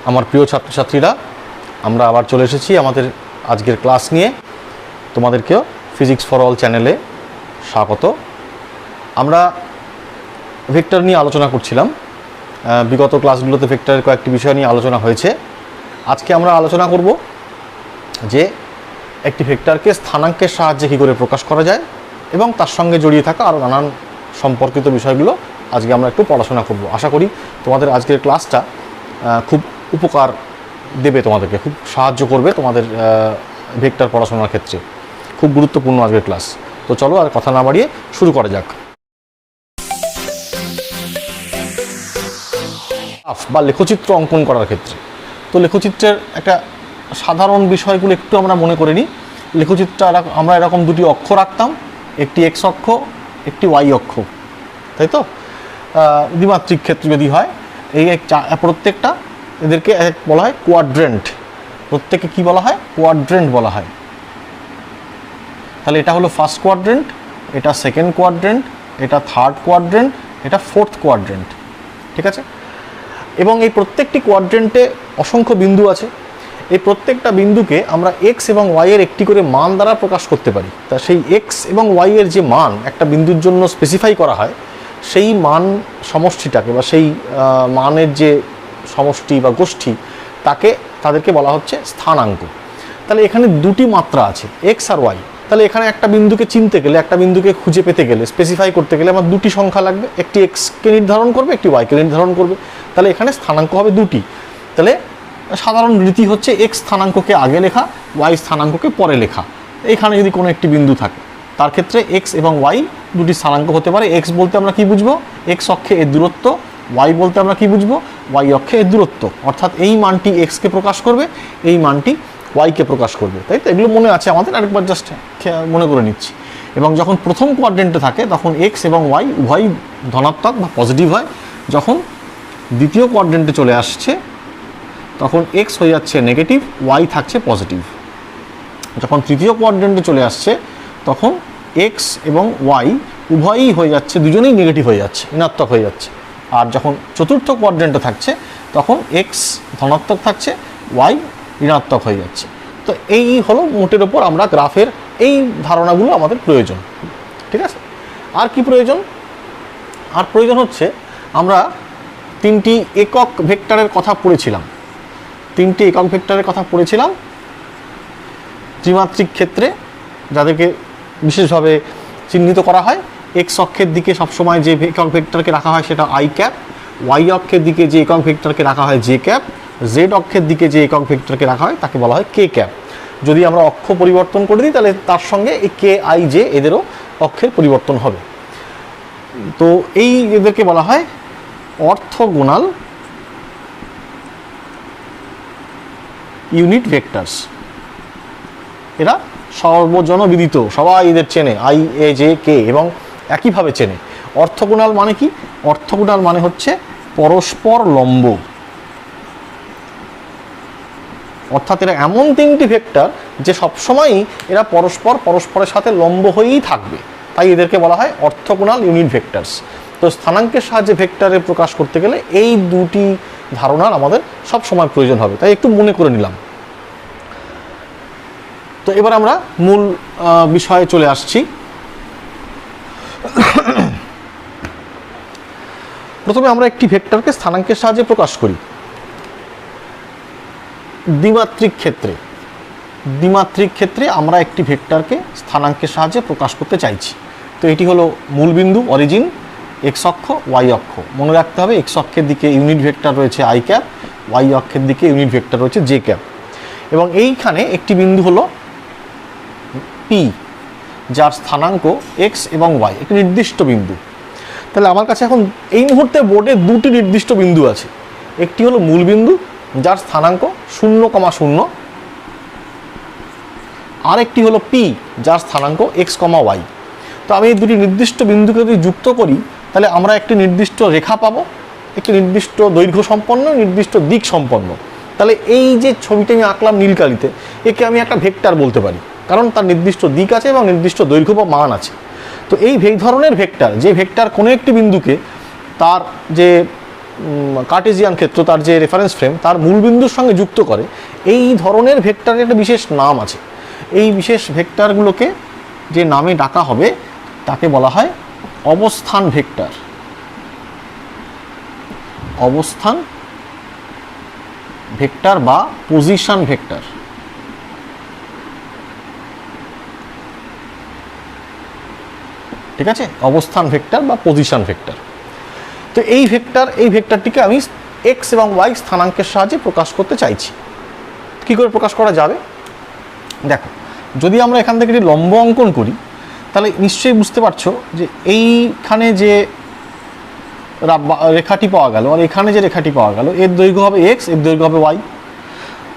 আমার প্রিয় ছাত্রছাত্রীরা, আমরা আবার চলে এসেছি আমাদের আজকের ক্লাস নিয়ে। তোমাদেরকেও ফিজিক্স ফর অল চ্যানেলে স্বাগত। আমরা ভেক্টর নিয়ে আলোচনা করছিলাম। বিগত ক্লাসগুলোতে ভেক্টরের কয়েকটি বিষয় নিয়ে আলোচনা হয়েছে। আজকে আমরা আলোচনা করব যে একটি ভেক্টরকে স্থানাঙ্কের সাহায্যে কী করে প্রকাশ করা যায় এবং তার সঙ্গে জড়িয়ে থাকা আরও নানান সম্পর্কিত বিষয়গুলো আজকে আমরা একটু পড়াশোনা করব। আশা করি তোমাদের আজকের ক্লাসটা খুব উপকার দেবে, তোমাদেরকে খুব সাহায্য করবে তোমাদের ভেক্টর পড়াশোনার ক্ষেত্রে। খুব গুরুত্বপূর্ণ আজকের ক্লাস। তো চলো আর কথা না বাড়িয়ে শুরু করা যাক। বা লেখচিত্র অঙ্কন করার ক্ষেত্রে, তো লেখচিত্রের একটা সাধারণ বিষয়গুলো একটু আমরা মনে করে নিই। লেখচিত্র আমরা এরকম দুটি অক্ষ রাখতাম, একটি এক্স অক্ষ, একটি ওয়াই অক্ষ, তাই তো? দ্বিমাত্রিক ক্ষেত্রে যদি হয় এই প্রত্যেকটা এদেরকে বলা হয় কোয়াড্রেন্ট। প্রত্যেককে কি বলা হয়? কোয়াড্রেন্ট বলা হয়। তাহলে এটা হলো ফার্স্ট কোয়াড্রেন্ট, এটা সেকেন্ড কোয়াড্রেন্ট, এটা থার্ড কোয়াড্রেন্ট, এটা ফোর্থ কোয়াড্রেন্ট, ঠিক আছে? এবং এই প্রত্যেকটি কোয়াড্রেন্টে অসংখ্য বিন্দু আছে। এই প্রত্যেকটা বিন্দুকে আমরা এক্স এবং ওয়াইয়ের একটি করে মান দ্বারা প্রকাশ করতে পারি। তা সেই এক্স এবং ওয়াইয়ের যে মান একটা বিন্দুর জন্য স্পেসিফাই করা হয়, সেই মান সমষ্টিটাকে বা সেই মানের যে সমষ্টি বা গোষ্ঠী তাদেরকে বলা হচ্ছে স্থানাঙ্ক। তাহলে এখানে দুটি মাত্রা আছে, এক্স আর ওয়াই। তাহলে এখানে একটা বিন্দুকে চিনতে গেলে, একটা বিন্দুকে খুঁজে পেতে গেলে, স্পেসিফাই করতে গেলে আমার দুটি সংখ্যা লাগবে। একটি এক্সকে নির্ধারণ করবে, একটি ওয়াইকে নির্ধারণ করবে। তাহলে এখানে স্থানাঙ্ক হবে দুটি। তাহলে সাধারণ রীতি হচ্ছে এক্স স্থানাঙ্ককে আগে লেখা, ওয়াই স্থানাঙ্ককে পরে লেখা। এখানে যদি কোনো একটি বিন্দু থাকে, তার ক্ষেত্রে এক্স এবং ওয়াই দুটি স্থানাঙ্ক হতে পারে। এক্স বলতে আমরা কি বুঝবো? এক্স অক্ষে এর দূরত্ব। ওয়াই বলতে আমরা কি বুঝবো? ওয়াই অক্ষে এর দূরত্ব। অর্থাৎ এই মানটি এক্সকে প্রকাশ করবে, এই মানটি ওয়াইকে প্রকাশ করবে, তাই তো? এগুলো মনে আছে আমাদের, আরেকবার জাস্ট মনে করে নিচ্ছি। এবং যখন প্রথম কোয়াড্রেন্টে থাকে তখন এক্স এবং ওয়াই উভয়ই ধনাত্মক বা পজিটিভ হয়। যখন দ্বিতীয় কোয়াড্রেন্টে চলে আসছে তখন এক্স হয়ে যাচ্ছে নেগেটিভ, ওয়াই থাকছে পজিটিভ। যখন তৃতীয় কোয়াড্রেন্টে চলে আসছে তখন এক্স এবং ওয়াই উভয়ই হয়ে যাচ্ছে, দুজনেই নেগেটিভ হয়ে যাচ্ছে, ঋণাত্মক হয়ে যাচ্ছে। আর যখন চতুর্থ কোয়াড্রেন্টে থাকছে তখন এক্স ধনাত্মক থাকছে, ওয়াই ঋণাত্মক হয়ে যাচ্ছে। তো এই হলো মোটের ওপর আমরা গ্রাফের এই ধারণাগুলো আমাদের প্রয়োজন, ঠিক আছে? আর কি প্রয়োজন? আর প্রয়োজন হচ্ছে আমরা তিনটি একক ভেক্টরের কথা পড়েছিলাম। তিনটি একক ভেক্টরের কথা পড়েছিলাম ত্রিমাত্রিক ক্ষেত্রে, যাদেরকে বিশেষভাবে চিহ্নিত করা হয়। এক্স অক্ষের দিকে সবসময় যে একক ভেক্টরকে রাখা হয় সেটা আই ক্যাপ, ওয়াই অক্ষের দিকে যে একক ভেক্টরকে রাখা হয় জে ক্যাপ, জেড অক্ষের দিকে যে একক ভেক্টরকে রাখা হয় তাকে বলা হয় কে ক্যাপ। যদি আমরা অক্ষ পরিবর্তন করে দিই তাহলে তার সঙ্গে এই কে আই জে এদেরও অক্ষের পরিবর্তন হবে। তো এই এদেরকে বলা হয় অর্থোগোনাল ইউনিট ভেক্টরস। এরা সর্বজনবিদিত, সবাই এদের চেনে, আই এ জে কে, এবং একইভাবে চেনে। অর্থোগোনাল মানে কি? অর্থোগোনাল মানে হচ্ছে পরস্পর লম্ব। অর্থাৎ এরা এমন তিনটি ভেক্টর যে সবসময়ই এরা পরস্পরের সাথে লম্ব হয়েই থাকবে, তাই এদেরকে বলা হয় অর্থোগোনাল ইউনিট ভেক্টরস। তো স্থানাঙ্কের সাহায্যে ভেক্টরে প্রকাশ করতে গেলে এই দুটি ধারণার আমাদের সব সময় প্রয়োজন হবে, তাই একটু মনে করে নিলাম। তো এবার আমরা মূল বিষয়ে চলে আসছি। প্রথমে আমরা একটি ভেক্টরকে স্থানাঙ্কের সাহায্যে প্রকাশ করি দ্বিমাত্রিক ক্ষেত্রে। দ্বিমাত্রিক ক্ষেত্রে আমরা একটি ভেক্টরকে স্থানাঙ্কের সাহায্যে প্রকাশ করতে চাইছি। তো এটি হলো মূল বিন্দু, অরিজিন, এক্স অক্ষ, ওয়াই অক্ষ। মনে রাখতে হবে এক্স অক্ষের দিকে ইউনিট ভেক্টর রয়েছে আই ক্যাপ, ওয়াই অক্ষের দিকে ইউনিট ভেক্টর রয়েছে জে ক্যাপ। এবং এইখানে একটি বিন্দু হলো পি, যার স্থানাঙ্ক এক্স এবং ওয়াই, একটি নির্দিষ্ট বিন্দু। তাহলে আমার কাছে এখন এই মুহূর্তে বোর্ডে দুটি নির্দিষ্ট বিন্দু আছে। একটি হলো মূল বিন্দু যার স্থানাঙ্ক 0,0, আর একটি হলো পি যার স্থানাঙ্ক এক্স, ওয়াই। তো আমি এই দুটি নির্দিষ্ট বিন্দুকে যদি যুক্ত করি তাহলে আমরা একটি নির্দিষ্ট রেখা পাবো, একটি নির্দিষ্ট দৈর্ঘ্য সম্পন্ন, নির্দিষ্ট দিক সম্পন্ন। তাহলে এই যে ছবিটা আমি আঁকলাম নীলকালিতে, একে আমি একটা ভেক্টর বলতে পারি, কারণ তার নির্দিষ্ট দিক আছে এবং নির্দিষ্ট দৈর্ঘ্য বা মান আছে। তো এই ধরনের ভেক্টর, যে ভেক্টর কোনো একটি বিন্দুকে তার যে কার্টেসিয়ান ক্ষেত্র, তার যে রেফারেন্স ফ্রেম, তার মূলবিন্দুর সঙ্গে যুক্ত করে, এই ধরনের ভেক্টরের একটা বিশেষ নাম আছে। এই বিশেষ ভেক্টরগুলোকে যে নামে ডাকা হবে তাকে বলা হয় অবস্থান ভেক্টর। অবস্থান ভেক্টর বা পজিশন ভেক্টর। ঠিক আছে, অবস্থান ভেক্টর বা পজিশন ভেক্টর। তো এই ভেক্টরটিকে আমি এক্স এবং ওয়াই স্থানাঙ্কের সাহায্যে প্রকাশ করতে চাইছি। কি করে প্রকাশ করা যাবে? দেখো, যদি আমরা এখান থেকে একটি লম্ব অঙ্কন করি তাহলে নিশ্চয়ই বুঝতে পারছো যে এইখানে যে রেখাটি পাওয়া গেল আর এখানে যে রেখাটি পাওয়া গেল, এর দৈর্ঘ্য হবে এক্স, এর দৈর্ঘ্য হবে ওয়াই।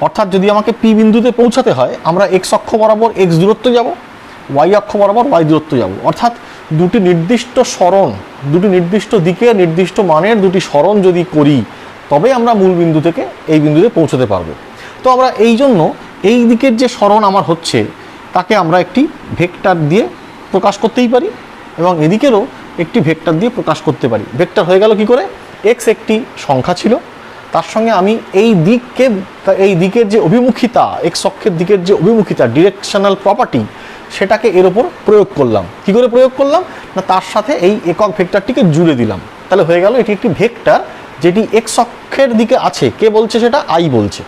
অর্থাৎ যদি আমাকে পি বিন্দুতে পৌঁছাতে হয়, আমরা এক্স অক্ষ বরাবর এক্স দূরত্ব যাব, ওয়াই অক্ষ বরাবর ওয়াই দূরত্ব যাব। অর্থাৎ দুটি নির্দিষ্ট সরণ, দুটি নির্দিষ্ট দিকে নির্দিষ্ট মানের দুটি সরণ যদি করি, তবে আমরা মূল বিন্দু থেকে এই বিন্দুতে পৌঁছতে পারবো। তো আমরা এই জন্য এই দিকের যে সরণ আমার হচ্ছে তাকে আমরা একটি ভেক্টর দিয়ে প্রকাশ করতেই পারি, এবং এদিকেরও একটি ভেক্টর দিয়ে প্রকাশ করতে পারি। ভেক্টর হয়ে গেল কি করে? এক্স একটি সংখ্যা ছিল, তার সঙ্গে আমি এই দিকের যে অভিমুখিতা, এক্স অক্ষের দিকের যে অভিমুখিতা, ডিরেকশনাল প্রপার্টি, সেটাকে এর ওপর প্রয়োগ করলাম। কি করে প্রয়োগ করলাম? না, তার সাথে এই একক ভেক্টরটিকে জুড়ে দিলাম। তাহলে হয়ে গেল এটি একটি ভেক্টর যেটি এক্স অক্ষের দিকে আছে। কে বলছে সেটা? আই বলছে।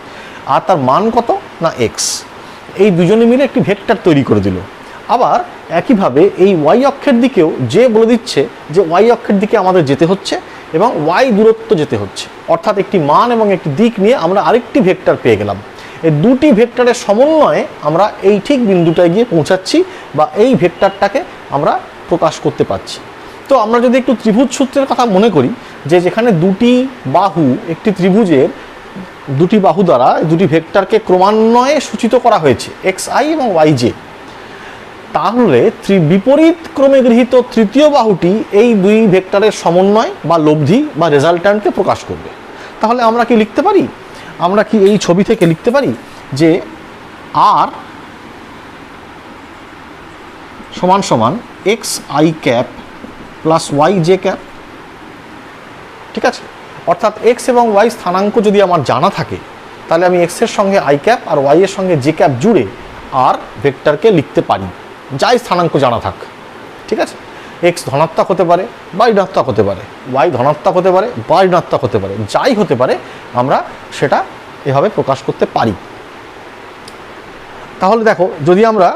আর তার মান কত? না, এক্স। এই দুজনে মিলে একটি ভেক্টর তৈরি করে দিল। আবার একইভাবে এই ওয়াই অক্ষের দিকেও যে বলে দিচ্ছে যে ওয়াই অক্ষের দিকে আমাদের যেতে হচ্ছে এবং ওয়াই দূরত্ব যেতে হচ্ছে। অর্থাৎ একটি মান এবং একটি দিক নিয়ে আমরা আরেকটি ভেক্টর পেয়ে গেলাম। এই দুটি ভেক্টরের সমন্বয়ে আমরা এই ঠিক বিন্দুটায় গিয়ে পৌঁছাচ্ছি বা এই ভেক্টরটাকে আমরা প্রকাশ করতে পারছি। তো আমরা যদি একটু ত্রিভুজ সূত্রের কথা মনে করি, যে যেখানে দুটি বাহু, একটি ত্রিভুজের দুটি বাহু দ্বারা দুটি ভেক্টরকে ক্রমান্বয়ে সূচিত করা হয়েছে, এক্স আই এবং ওয়াই জে, তাহলে বিপরীত ক্রমে গৃহীত তৃতীয় বাহুটি এই দুই ভেক্টরের সমন্বয় বা লব্ধি বা রেজাল্ট্যান্টকে প্রকাশ করবে। তাহলে আমরা কি লিখতে পারি? আমরা কি এই ছবি থেকে লিখতে পারি যে আর সমান সমান x i cap plus y j cap. ঠিক আছে, অর্থাৎ এক্স এবং ওয়াই স্থানাঙ্ক যদি আমার জানা থাকে, তাহলে আমি এক্সের সঙ্গে আই ক্যাপ আর ওয়াই এর সঙ্গে জে ক্যাপ জুড়ে আর ভেক্টরকে লিখতে পারি, যাই স্থানাঙ্ক জানা থাক। ঠিক আছে, এক্স ধনাত্মক হতে পারে বা ঋণাত্মক হতে পারে, ওয়াই ধনাত্মক হতে পারে বা ঋণাত্মক হতে পারে, যাই হতে পারে আমরা সেটা এভাবে প্রকাশ করতে পারি। তাহলে দেখো, যদি আমরা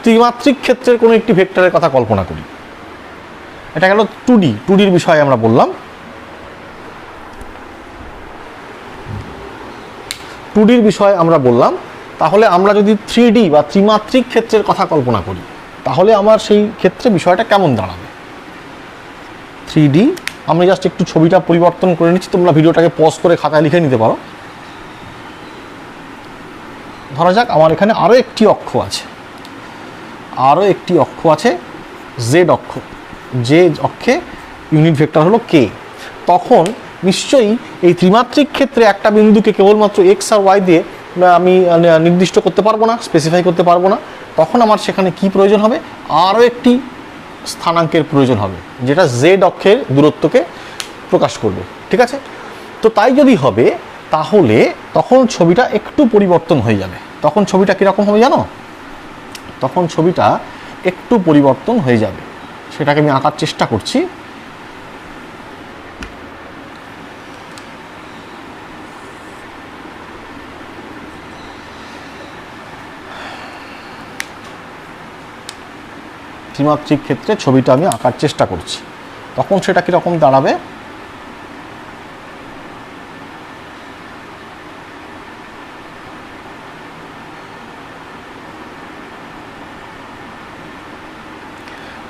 ত্রিমাত্রিক ক্ষেত্রের কোনো একটি ভেক্টরের কথা কল্পনা করি, এটা গেল 2Dর বিষয়ে আমরা বললাম। 2Dর বিষয়ে আমরা বললাম। তাহলে আমরা যদি 3D বা ত্রিমাত্রিক ক্ষেত্রের কথা কল্পনা করি, তাহলে আমার সেই ক্ষেত্রে বিষয়টা কেমন দাঁড়াবে? 3D, আমি জাস্ট একটু ছবিটা পরিবর্তন করে নিচ্ছি, তোমরা ভিডিওটাকে পজ করে খাতায় লিখে নিতে পারো। ধরা যাক আমার এখানে আরও একটি অক্ষ আছে, জেড অক্ষ। যে অক্ষে ইউনিট ভেক্টর হলো কে। তখন নিশ্চয়ই এই ত্রিমাত্রিক ক্ষেত্রে একটা বিন্দুকে কেবলমাত্র এক্স আর ওয়াই দিয়ে আমি নির্দিষ্ট করতে পারবো না, স্পেসিফাই করতে পারবো না। তখন আমার সেখানে কি প্রয়োজন হবে? আরও একটি স্থানাঙ্কের প্রয়োজন হবে, যেটা জেড অক্ষের দূরত্বকে প্রকাশ করবে। ঠিক আছে, তো তাই যদি হবে, তাহলে তখন ছবিটা একটু পরিবর্তন হয়ে যাবে। তখন ছবিটা কীরকম হবে জানো? তখন ছবিটা একটু পরিবর্তন হয়ে যাবে। সেটাকে আমি আঁকার চেষ্টা করছি। ত্রিমাত্রিক ক্ষেত্রে ছবিটা আমি আঁকার চেষ্টা করছি। তখন সেটা কীরকম দাঁড়াবে?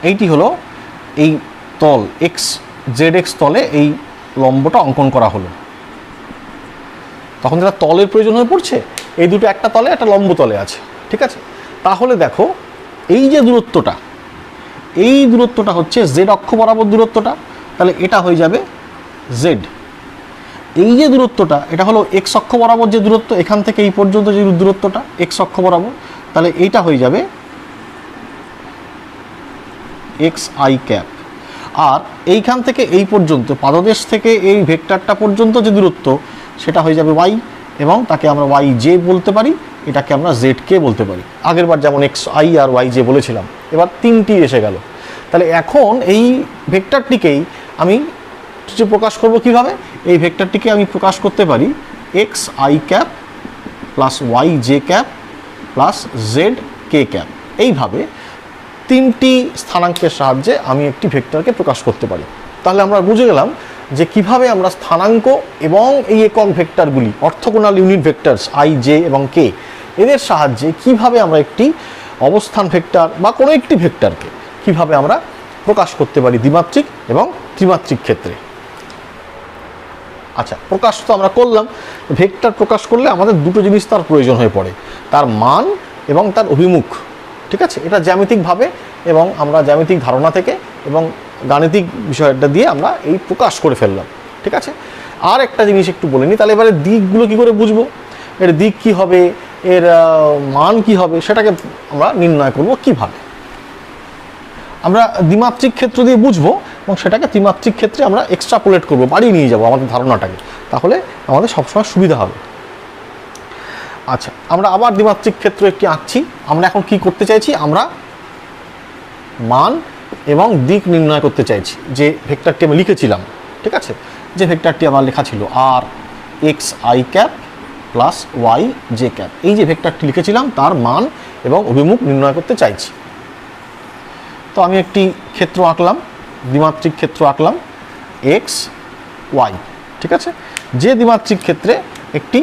এইটি হলো এই তল এক্স, জেড এক্স তলে এই লম্বটা অঙ্কন করা হলো। তখন যেটা তলের প্রয়োজন হয়ে পড়ছে, এই দুটো একটা তলে একটা লম্ব তলে আছে। ঠিক আছে, তাহলে দেখো এই যে দূরত্বটা, এই দূরত্বটা হচ্ছে জেড অক্ষ বরাবর দূরত্বটা, তাহলে এটা হয়ে যাবে জেড। এই যে দূরত্বটা, এটা হলো এক্স অক্ষ বরাবর যে দূরত্ব, এখান থেকে এই পর্যন্ত যে দূরত্বটা এক্স অক্ষ বরাবর, তাহলে এইটা হয়ে যাবে এক্স আই ক্যাপ। আর এইখান থেকে এই পর্যন্ত পাদদেশ থেকে এই ভেক্টরটা পর্যন্ত যে দূরত্ব সেটা হয়ে যাবে ওয়াই, এবং তাকে আমরা ওয়াই জে বলতে পারি, এটাকে আমরা জেড কে বলতে পারি। আগেরবার যেমন এক্স আই আর ওয়াই জে বলেছিলাম, এবার তিনটি এসে গেল। তাহলে এখন এই ভেক্টরটিকেই আমি প্রকাশ করব কিভাবে? এই ভেক্টরটিকে আমি প্রকাশ করতে পারি x i cap plus y j cap plus z k cap. এইভাবে তিনটি স্থানাঙ্কের সাহায্যে আমি একটি ভেক্টরকে প্রকাশ করতে পারি। তাহলে আমরা বুঝে গেলাম যে কিভাবে আমরা স্থানাঙ্ক এবং এই একক ভেক্টরগুলি, orthogonal unit vectors I J এবং কে, এদের সাহায্যে কিভাবে আমরা একটি অবস্থান ভেক্টর বা কোনো একটি ভেক্টরকে কিভাবে আমরা প্রকাশ করতে পারি দ্বিমাত্রিক এবং ত্রিমাত্রিক ক্ষেত্রে। আচ্ছা, প্রকাশ তো আমরা করলাম। ভেক্টর প্রকাশ করলে আমাদের দুটো জিনিস তার প্রয়োজন হয়ে পড়ে, তার মান এবং তার অভিমুখ। ঠিক আছে, এটা জ্যামিতিকভাবে এবং আমরা জ্যামিতিক ধারণা থেকে এবং গাণিতিক বিষয়টা দিয়ে আমরা এই প্রকাশ করে ফেললাম। ঠিক আছে, আর একটা জিনিস একটু বলে নিই, তাহলে এবারে দিকগুলো কী করে বুঝবো, এর দিক কী হবে, এর মান কী হবে, সেটাকে আমরা নির্ণয় করব কিভাবে। আমরা দ্বিমাত্রিক ক্ষেত্র দিয়ে বুঝবো এবং সেটাকে ত্রিমাত্রিক ক্ষেত্রে আমরা এক্সট্রাপোলেট করবো, বাড়িয়ে নিয়ে যাবো আমাদের ধারণাটাকে, তাহলে আমাদের সবসময় সুবিধা হবে। আচ্ছা, আমরা আবার দ্বিমাত্রিক ক্ষেত্র একটি আঁকছি। আমরা এখন কি করতে চাইছি? আমরা মান এবং দিক নির্ণয় করতে চাইছি। যে ভেক্টরটি আমি লিখেছিলাম, ঠিক আছে, যে ভেক্টরটি আমার লেখা ছিল আর x i cap plus y j cap, এই যে ভেক্টরটি লিখেছিলাম তার মান এবং অভিমুখ নির্ণয় করতে চাইছি। তো আমি একটি ক্ষেত্র আঁকলাম, দ্বিমাত্রিক ক্ষেত্র আঁকলাম এক্স ওয়াই। ঠিক আছে, যে দ্বিমাত্রিক ক্ষেত্রে একটি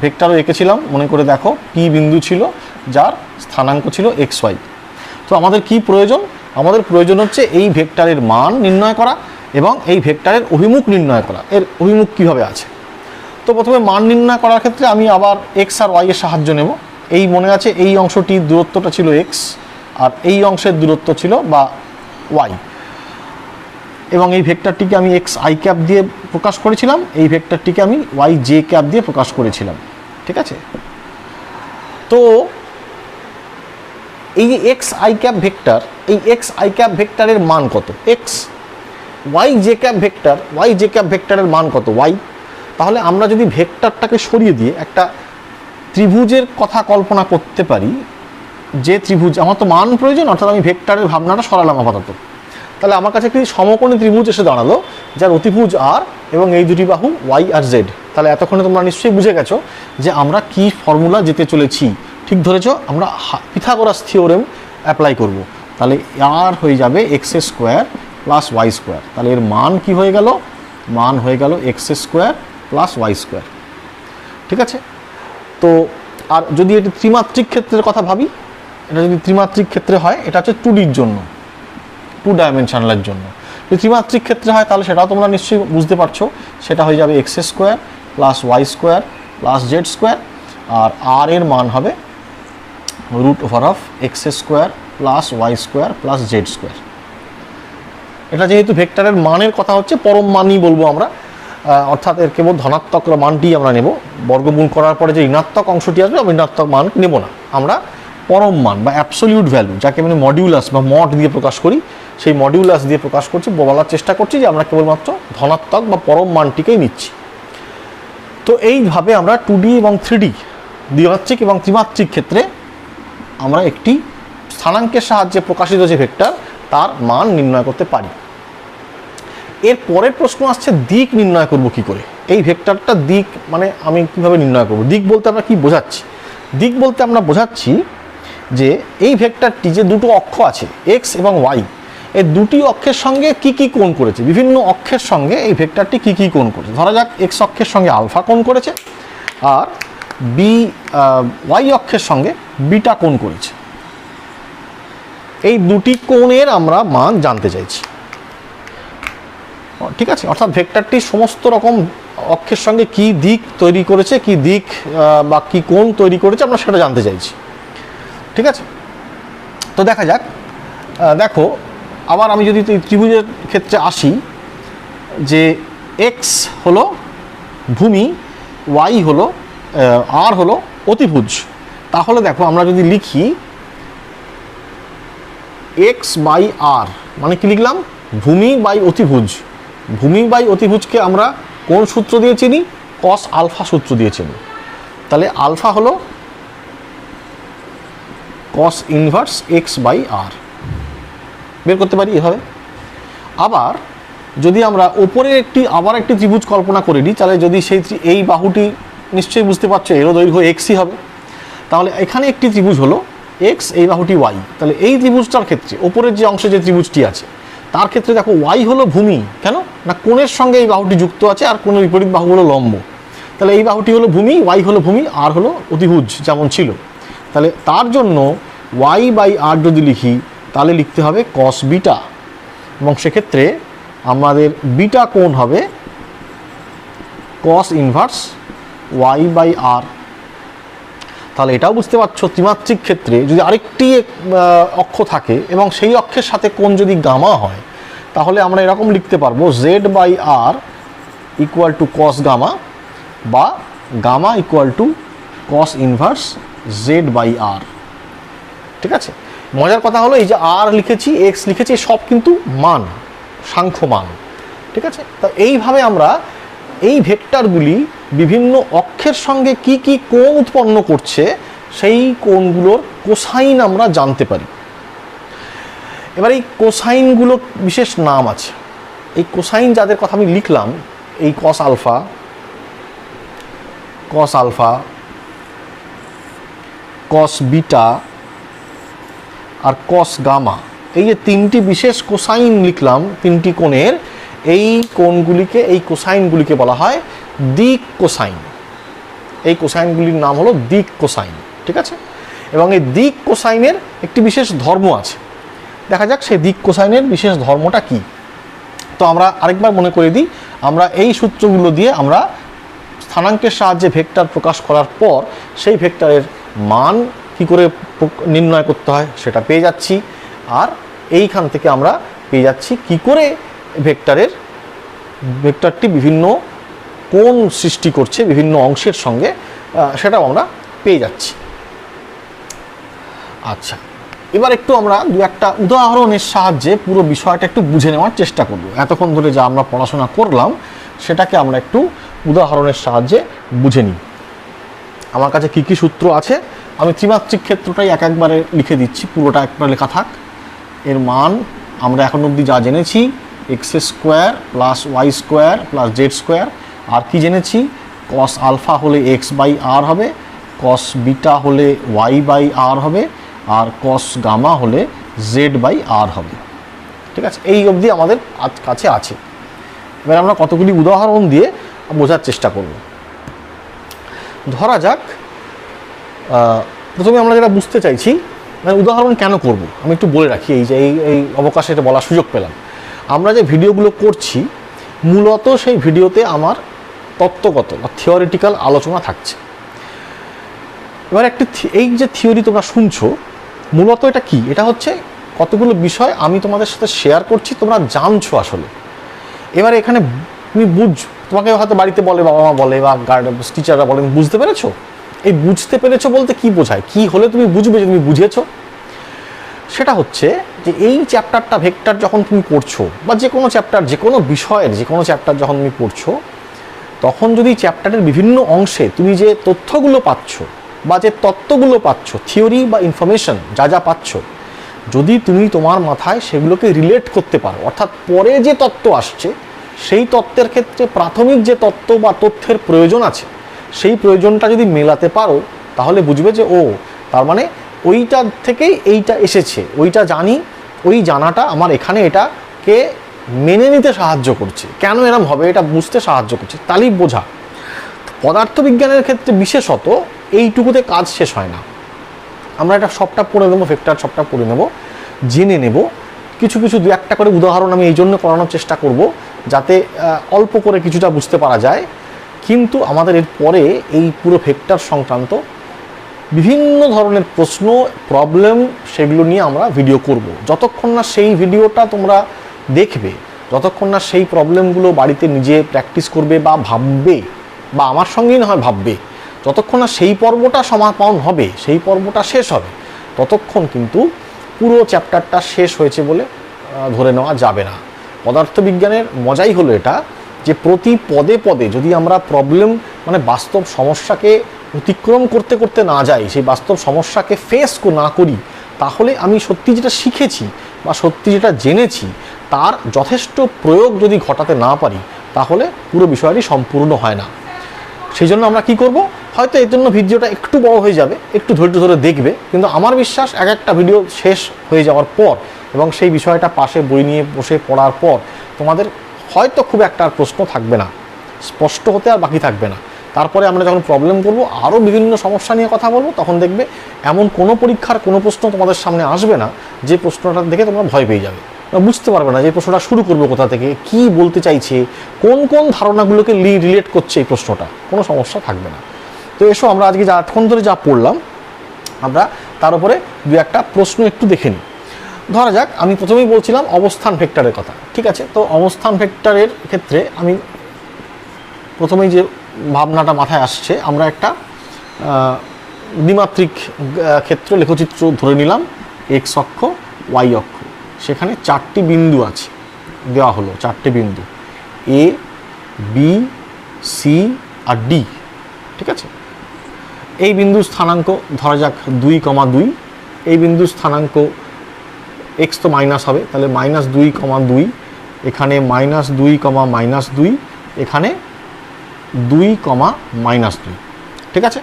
ভেক্টরও এঁকেছিলাম, মনে করে দেখো পি বিন্দু ছিল যার স্থানাঙ্ক ছিল এক্স ওয়াই। তো আমাদের কি প্রয়োজন? আমাদের প্রয়োজন হচ্ছে এই ভেক্টরের মান নির্ণয় করা এবং এই ভেক্টরের অভিমুখ নির্ণয় করা। এর অভিমুখ কীভাবে আছে? তো প্রথমে মান নির্ণয় করার ক্ষেত্রে আমি আবার এক্স আর ওয়াই এর সাহায্য নেব। এই মনে আছে এই অংশটির দূরত্বটা ছিল এক্স আর এই অংশের দূরত্ব ছিল বা ওয়াই, এবং এই ভেক্টরটিকে আমি এক্স আই ক্যাপ দিয়ে প্রকাশ করেছিলাম, এই ভেক্টরটিকে আমি ওয়াই জে ক্যাপ দিয়ে প্রকাশ করেছিলাম। ঠিক আছে, তো এই যে এক্স আই ক্যাপ ভেক্টর, এই এক্স আই ক্যাপ ভেক্টরের মান কত? X. Y j cap vector, y j cap ভেক্টরের মান কত? ওয়াই। তাহলে আমরা যদি ভেক্টরটাকে সরিয়ে দিয়ে একটা ত্রিভুজের কথা কল্পনা করতে পারি, যে ত্রিভুজ, আমার তো মান প্রয়োজন, অর্থাৎ আমি ভেক্টরের ভাবনাটা সরালাম আপাতত। তাহলে আমার কাছে একটি সমকোণী ত্রিভুজ এসে দাঁড়ালো যার অতিভুজ আর এবং এই দুটি বাহু ওয়াই আর জেড। তাহলে এতক্ষণে তোমরা নিশ্চয়ই বুঝে গেছো যে আমরা কি ফর্মুলা যেতে চলেছি। ঠিক ধরেছ, আমরা পিথাগোরাস থিওরেম অ্যাপ্লাই করব। তাহলে আর হয়ে যাবে x square plus y square. তাহলে এর মান কি হয়ে গেল? মান হয়ে গেল x square plus y square. ঠিক আছে, তো আর যদি এটি ত্রিমাত্রিক ক্ষেত্রের কথা ভাবি, এটা যদি ত্রিমাত্রিক ক্ষেত্রে হয়, এটা হচ্ছে 2Dর জন্য, 2 ডাইমেনশনালের জন্য। যদি ত্রিমাত্রিক ক্ষেত্রে হয় তাহলে সেটাও তোমরা নিশ্চয়ই বুঝতে পারছো, সেটা হয়ে যাবে x square plus y square plus z square, আর আর এর মান হবে root over of x square plus y square plus z square. এটা যেহেতু ভেক্টরের মানের কথা হচ্ছে, পরম মানই বলবো আমরা, অর্থাৎ এর কেবল ধনাত্মক মানটি আমরা নেব। বর্গমূল করার পরে যে ঋণাত্মক অংশটি আসবে আমি ঋণাত্মক মান নেব না, আমরা পরম মান বা অ্যাবসলিউট ভ্যালু, যাকে আমি মডিউলাস বা মড দিয়ে প্রকাশ করি, সেই মডিউলাস দিয়ে প্রকাশ করছি, বলার চেষ্টা করছি যে আমরা কেবলমাত্র ধনাত্মক বা পরম মানটিকেই নিচ্ছি। তো এইভাবে আমরা 2D এবং 3D দ্বিমাত্রিক এবং ত্রিমাত্রিক ক্ষেত্রে আমরা একটি স্থানাঙ্কের সাহায্যে প্রকাশিত যে ভেক্টর তার মান নির্ণয় করতে পারি। এর পরের প্রশ্ন আসছে দিক নির্ণয় করব কি করে? এই ভেক্টরটা দিক মানে আমি কিভাবে নির্ণয় করব? দিক বলতে আমরা কি বোঝাচ্ছি? দিক বলতে আমরা বোঝাচ্ছি যে এই ভেক্টরটি যে দুটো অক্ষ আছে এক্স এবং ওয়াই, এই দুটি অক্ষের সঙ্গে কি কি কোণ করেছে, বিভিন্ন অক্ষের সঙ্গে এই ভেক্টরটি কি কি কোণ করেছে। ধরা যাক এক্স অক্ষের সঙ্গে আলফা কোণ করেছে আর ওয়াই অক্ষের সঙ্গে বিটা কোণ করেছে। এই দুটি কোণের আমরা মান জানতে চাইছি। ঠিক আছে, অর্থাৎ ভেক্টরটি সমস্ত রকম অক্ষের সঙ্গে কি দিক তৈরি করেছে, কি দিক বা কি কোণ তৈরি করেছে, আমরা সেটা জানতে চাইছি। ঠিক আছে, তো দেখা যাক। দেখো, আবার আমি যদি ত্রিভুজের ক্ষেত্রে আসি, যে এক্স হলো ভূমি, ওয়াই হলো আর হলো অতিভুজ, তাহলে দেখো আমরা যদি লিখি এক্স বাই আর, মানে কি লিখলাম, ভূমি বাই অতিভুজ। ভূমি বাই অতিভুজকে আমরা কোন সূত্র দিয়ে চিনি, কস আলফা সূত্র দিয়ে চিনি। তাহলে আলফা হলো কস ইনভার্স এক্স বাই আর, বের করতে পারি এভাবে। আবার যদি আমরা ওপরে আবার একটি ত্রিভুজ কল্পনা করে নিই, তাহলে যদি এই বাহুটি নিশ্চয়ই বুঝতে পারছো এরও দৈর্ঘ্য এক্সই হবে, তাহলে এখানে একটি ত্রিভুজ হলো এক্স, এই বাহুটি ওয়াই। তাহলে এই ত্রিভুজটার ক্ষেত্রে ওপরের যে অংশে যে ত্রিভুজটি আছে তার ক্ষেত্রে দেখো ওয়াই হলো ভূমি, কেন না কোণের সঙ্গে এই বাহুটি যুক্ত আছে আর কোণের বিপরীত বাহু হলো লম্ব। তাহলে এই বাহুটি হলো ভূমি, ওয়াই হলো ভূমি, আর হলো অতিভুজ যেমন ছিল। তাহলে তার জন্য ওয়াই বাই আর যদি লিখি তাহলে লিখতে হবে কস বিটা, এবং সেক্ষেত্রে আমাদের বিটা কোণ হবে কস ইনভার্স ওয়াই বাই আর। তাহলে এটাও বুঝতে পারছো ত্রিমাত্রিক ক্ষেত্রে যদি আরেকটি অক্ষ থাকে এবং সেই অক্ষের সাথে কোণ যদি গামা হয়, তাহলে আমরা এরকম লিখতে পারবো z by r equal to cos gamma, বা gamma equal to cos inverse z by r. ঠিক আছে, মজার কথা হলো এই যে আর লিখেছি, এক্স লিখেছি, সব কিন্তু মান, সাংখ্য মান। ঠিক আছে, তা এইভাবে আমরা এই ভেক্টরগুলি বিভিন্ন অক্ষের সঙ্গে কি কি কোণ উৎপন্ন করছে সেই কোণগুলোর কোসাইন আমরা জানতে পারি। এবার এই কোসাইনগুলোর বিশেষ নাম আছে। এই কোসাইন যাদের কথা আমি লিখলাম, এই কস আলফা, কস বিটা আর কস গামা, এই যে তিনটি বিশেষ কোসাইন লিখলাম তিনটি কোণের, এই কোণগুলিকে, এই কোসাইনগুলিকে বলা হয় দিক কোসাইন। এই কোসাইনগুলির নাম হলো দিক কোসাইন। ঠিক আছে, এবং এই দিক কোসাইনের একটি বিশেষ ধর্ম আছে। দেখা যাক সেই দিক কোসাইনের বিশেষ ধর্মটা কি। তো আমরা আরেকবার মনে করে দিই, আমরা এই সূত্রগুলো দিয়ে আমরা স্থানাঙ্কের সাহায্যে ভেক্টর প্রকাশ করার পর সেই ভেক্টরের মান কি করে নির্ণয় করতে হয় সেটা পেয়ে যাচ্ছি, আর এইখান থেকে আমরা পেয়ে যাচ্ছি কি করে ভেক্টরটি বিভিন্ন কোণ সৃষ্টি করছে বিভিন্ন অংশের সঙ্গে, সেটাও আমরা পেয়ে যাচ্ছি। আচ্ছা, এবার একটু আমরা দু একটা উদাহরণের সাহায্যে পুরো বিষয়টা একটু বুঝে নেওয়ার চেষ্টা করব। এতক্ষণ ধরে যা আমরা পড়াশোনা করলাম সেটাকে আমরা একটু উদাহরণের সাহায্যে বুঝে নিই। আমার কাছে কি কি সূত্র আছে আমি ত্রিমাত্রিক ক্ষেত্রটাই একবারে লিখে দিচ্ছি, পুরোটা একবার লেখা থাক। এর মান আমরা এখন অবধি যা জেনেছি, x square plus y square plus z square. আর কি জেনেছি, কস আলফা হলে এক্স বাই আর হবে, কস বিটা হলে ওয়াই বাই আর হবে, আর কস গামা হলে জেড বাই আর হবে। ঠিক আছে, এই অবধি আমাদের কাছে আছে। এবার আমরা কতগুলি উদাহরণ দিয়ে বোঝার চেষ্টা করব। ধরা যাক, প্রথমে আমরা যেটা বুঝতে চাইছি, মানে উদাহরণ কেন করব আমি একটু বলে রাখি, এই যে এই অবকাশে এটা বলার সুযোগ পেলাম। আমরা যে ভিডিওগুলো করছি মূলত সেই ভিডিওতে আমার তত্ত্বগত বা থিওরিটিক্যাল আলোচনা থাকছে। এবার এই যে থিওরি তোমরা শুনছো, মূলত এটা কি, এটা হচ্ছে কতগুলো বিষয় আমি তোমাদের সাথে শেয়ার করছি, তোমরা জানছো আসলে। এবারে এখানে তুমি তোমাকে হয়তো বাড়িতে বলে, বাবা মা বলে বা টিচাররা বলে, বুঝতে পেরেছো? এই বুঝতে পেরেছো বলতে কি বোঝায়, কি হলে তুমি বুঝবে যে তুমি বুঝেছো? সেটা হচ্ছে যে এই চ্যাপ্টারটা ভেক্টর যখন তুমি পড়ছো, বা যে কোনো চ্যাপ্টার, যে কোনো বিষয়ের যে কোনো চ্যাপ্টার যখন তুমি পড়ছো, তখন যদি চ্যাপ্টারের বিভিন্ন অংশে তুমি যে তথ্যগুলো পাচ্ছ বা যে তত্ত্বগুলো পাচ্ছ, থিওরি বা ইনফরমেশন যা যা পাচ্ছ, যদি তুমি তোমার মাথায় সেগুলোকে রিলেট করতে পারো, অর্থাৎ পরে যে তত্ত্ব আসছে সেই তত্ত্বের ক্ষেত্রে প্রাথমিক যে তত্ত্ব বা তথ্যের প্রয়োজন আছে সেই প্রয়োজনটা যদি মেলাতে পারো, তাহলে বুঝবে যে ও, তার মানে ওইটা থেকেই এইটা এসেছে, ওইটা জানি, ওই জানাটা আমার এখানে এটাকে মেনে নিতে সাহায্য করছে, কেন এরম হবে এটা বুঝতে সাহায্য করছে, তাহলেই বোঝা। পদার্থবিজ্ঞানের ক্ষেত্রে বিশেষত এইটুকুতে কাজ শেষ হয় না। আমরা এটা সবটা পড়ে নেবো, ভেক্টর সবটা পড়ে নেব, জেনে নেব। কিছু কিছু দু একটা করে উদাহরণ আমি এই জন্য করানোর চেষ্টা করব যাতে অল্প করে কিছুটা বুঝতে পারা যায়। কিন্তু আমাদের এর পরে এই পুরো ভেক্টর সংক্রান্ত বিভিন্ন ধরনের প্রশ্ন, প্রবলেম, সেগুলো নিয়ে আমরা ভিডিও করব। যতক্ষণ না সেই ভিডিওটা তোমরা দেখবে, যতক্ষণ না সেই প্রবলেমগুলো বাড়িতে নিজে প্র্যাকটিস করবে বা ভাববে, বা আমার সঙ্গেই না হয় ভাববে, যতক্ষণ না সেই পর্বটা সমাপন হবে, সেই পর্বটা শেষ হবে, ততক্ষণ কিন্তু পুরো চ্যাপ্টারটা শেষ হয়েছে বলে ধরে নেওয়া যাবে না। পদার্থবিজ্ঞানের মজাই হলো এটা যে প্রতি পদে পদে যদি আমরা প্রবলেম মানে বাস্তব সমস্যাকে অতিক্রম করতে করতে না যাই, সেই বাস্তব সমস্যাকে ফেস না করি, তাহলে আমি সত্যি যেটা শিখেছি বা সত্যি যেটা জেনেছি তার যথেষ্ট প্রয়োগ যদি ঘটাতে না পারি, তাহলে পুরো বিষয়টি সম্পূর্ণ হয় না। সেই জন্য আমরা কি করব, হয়তো এর জন্য ভিডিওটা একটু বড় হয়ে যাবে, একটু ধৈর্য ধরে দেখবে, কিন্তু আমার বিশ্বাস এক একটা ভিডিও শেষ হয়ে যাওয়ার পর এবং সেই বিষয়টা পাশে বই নিয়ে বসে পড়ার পর তোমাদের হয়তো খুব একটা আর প্রশ্ন থাকবে না, স্পষ্ট হতে আর বাকি থাকবে না। তারপরে আমরা যখন প্রবলেম করব, আরও বিভিন্ন সমস্যা নিয়ে কথা বলবো, তখন দেখবে এমন কোনো পরীক্ষার কোনো প্রশ্ন তোমাদের সামনে আসবে না যে প্রশ্নটা দেখে তোমরা ভয় পেয়ে যাবে, বুঝতে পারবে না যে প্রশ্নটা শুরু করবো কোথা থেকে, কি বলতে চাইছে, কোন কোন ধারণাগুলোকে রিলেট করছে এই প্রশ্নটা, কোনো সমস্যা থাকবে না। তো এসো আমরা আজকে যা এতক্ষণ ধরে যা পড়লাম, আমরা তার উপরে দু একটা প্রশ্ন একটু দেখে নিই। ধরা যাক আমি প্রথমেই বলছিলাম অবস্থান ভেক্টরের কথা, ঠিক আছে? তো অবস্থান ভেক্টরের ক্ষেত্রে আমি প্রথমেই যে ভাবনাটা মাথায় আসছে, আমরা একটা দ্বিমাত্রিক ক্ষেত্র লেখচিত্র ধরে নিলাম, এক্স অক্ষ ওয়াই অক্ষ, সেখানে 4টি বিন্দু আছে, দেওয়া হলো 4টি বিন্দু এ, বি, সি আর ডি, ঠিক আছে? এই বিন্দুর স্থানাঙ্ক ধরা যাক 2,2, এই বিন্দুর স্থানাঙ্ক এক্স তো মাইনাস হবে, তাহলে -2,2, এখানে -2, এখানে 2,-2, ঠিক আছে?